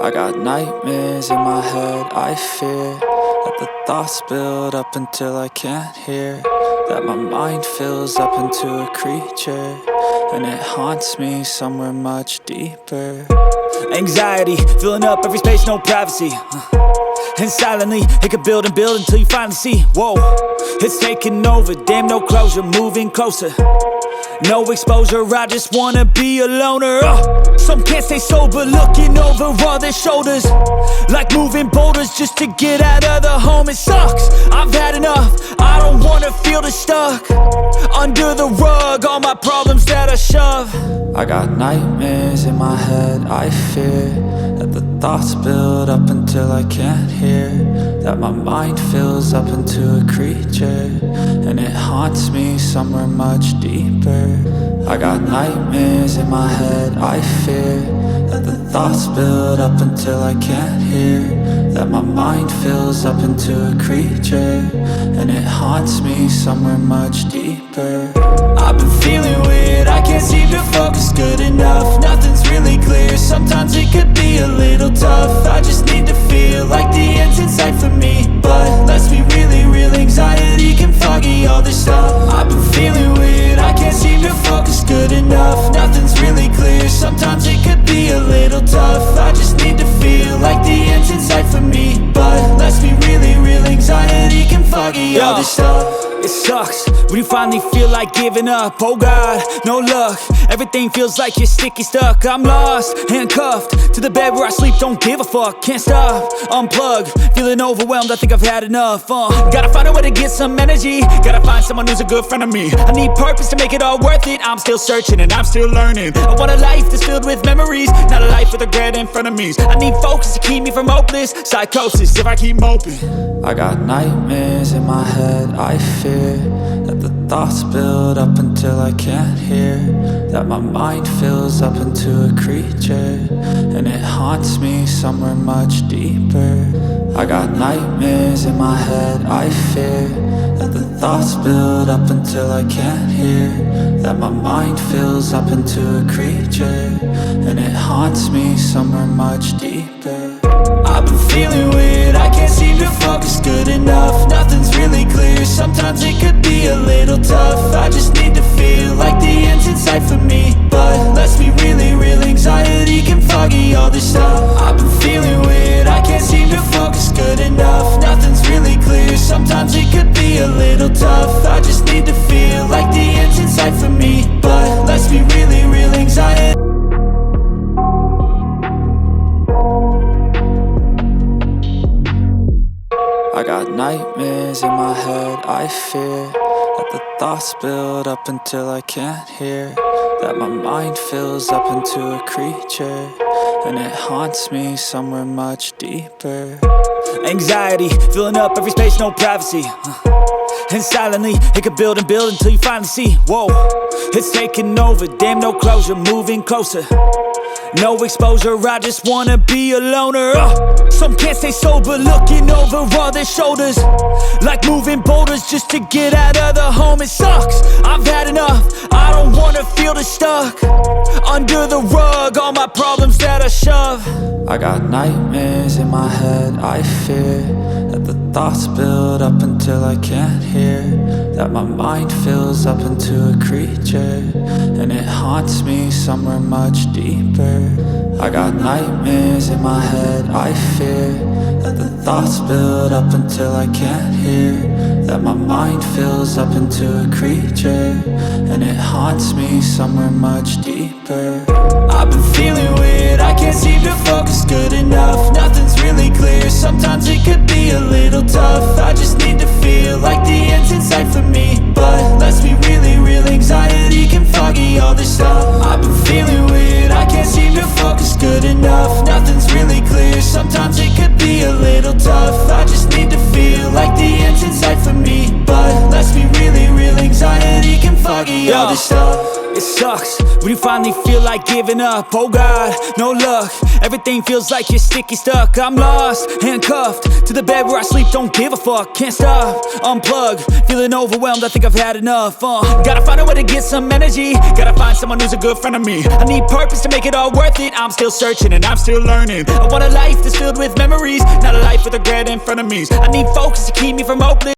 I got nightmares in my head, I fear that the thoughts build up until I can't hear, that my mind fills up into a creature, and it haunts me somewhere much deeper. Anxiety, filling up every space, no privacy. And silently, it could build and build until you finally see, whoa, it's taking over, damn no closure, moving closer. No exposure, I just wanna be a loner. Some can't stay sober, looking over all their shoulders, like moving boulders just to get out of the home. It sucks, I've had enough, I don't wanna feel the stuck under the rug, all my problems that I shove. I got nightmares in my head, I fear that the thoughts build up until I can't hear, that my mind fills up into a creature, and it haunts me somewhere much deeper. I got nightmares in my head, I fear that the thoughts build up until I can't hear, that my mind fills up into a creature, and it haunts me somewhere much deeper. I've been feeling weird, I can't seem to focus good enough. Nothing's really clear, sometimes it could be a little tough. I just need to feel like the end's in sight for me, but let's be really real, anxiety can foggy all this stuff. I've been feeling weird, I can't seem to focus good enough. Nothing's really clear, sometimes it could be a little tough. I just need to feel like the end's in sight for me, but let's be really real, anxiety can foggy all this stuff. It sucks when you finally feel like giving up. Oh God, no luck, everything feels like you're sticky stuck. I'm lost, handcuffed to the bed where I sleep, don't give a fuck. Can't stop, unplug, feeling overwhelmed, I think I've had enough. Gotta find a way to get some energy, gotta find someone who's a good friend of me. I need purpose to make it all worth it, I'm still searching and I'm still learning. I want a life that's filled with memories, not a life with regret and frenemies. I need focus to keep me from hopeless psychosis if I keep moping. I got nightmares in my head, I fear that the thoughts build up until I can't hear, that my mind fills up into a creature, and it haunts me somewhere much deeper. I got nightmares in my head, I fear that the thoughts build up until I can't hear, that my mind fills up into a creature, and it haunts me somewhere much deeper. I've been feeling weird, I can't seem to focus good enough. Nothing's really clear, sometimes it could be a little tough. I just need to feel like the end's in sight for me, but let's be really real, anxiety can foggy all this stuff. I've been feeling weird, I can't seem to focus good enough. Nothing's really clear, sometimes it could be a little tough. I just need to feel like the end's in sight for me, but let's be really real, anxiety. I got nightmares in my head, I fear that the thoughts build up until I can't hear, that my mind fills up into a creature, and it haunts me somewhere much deeper. Anxiety, filling up every space, no privacy. And silently, it could build and build until you finally see, whoa, it's taking over, damn no closure, moving closer. No exposure, I just wanna be a loner. Some can't stay sober, looking over all their shoulders, like moving boulders just to get out of the home. It sucks, I've had enough, I don't wanna feel the stuck under the rug, all my problems that I shove. I got nightmares in my head, I fear that the thoughts build up until I can't hear, that my mind fills up into a creature, and it haunts me somewhere much deeper. I got nightmares in my head, I fear that the thoughts build up until I can't hear, that my mind fills up into a creature, and it haunts me somewhere much deeper. I've been feeling weird, I can't seem to focus good enough. Nothing's really clear, sometimes it could be a little tough. I just need to feel like the end's in sight for me, but let's be really real, anxiety can foggy all this stuff. I've been feeling weird, I can't seem to focus good enough. Nothing's really clear, sometimes it could be a little tough. I just need to feel like the end's in sight for me, but let's be really real, anxiety can foggy all this stuff. It sucks when you finally feel like giving up. Oh God, no luck, everything feels like you're sticky stuck. I'm lost, handcuffed to the bed where I sleep, don't give a fuck. Can't stop, unplug, feeling overwhelmed, I think I've had enough. Gotta find a way to get some energy, gotta find someone who's a good friend of me. I need purpose to make it all worth it, I'm still searching and I'm still learning. I want a life that's filled with memories, not a life with regret in front of me. I need focus to keep me from hopeless.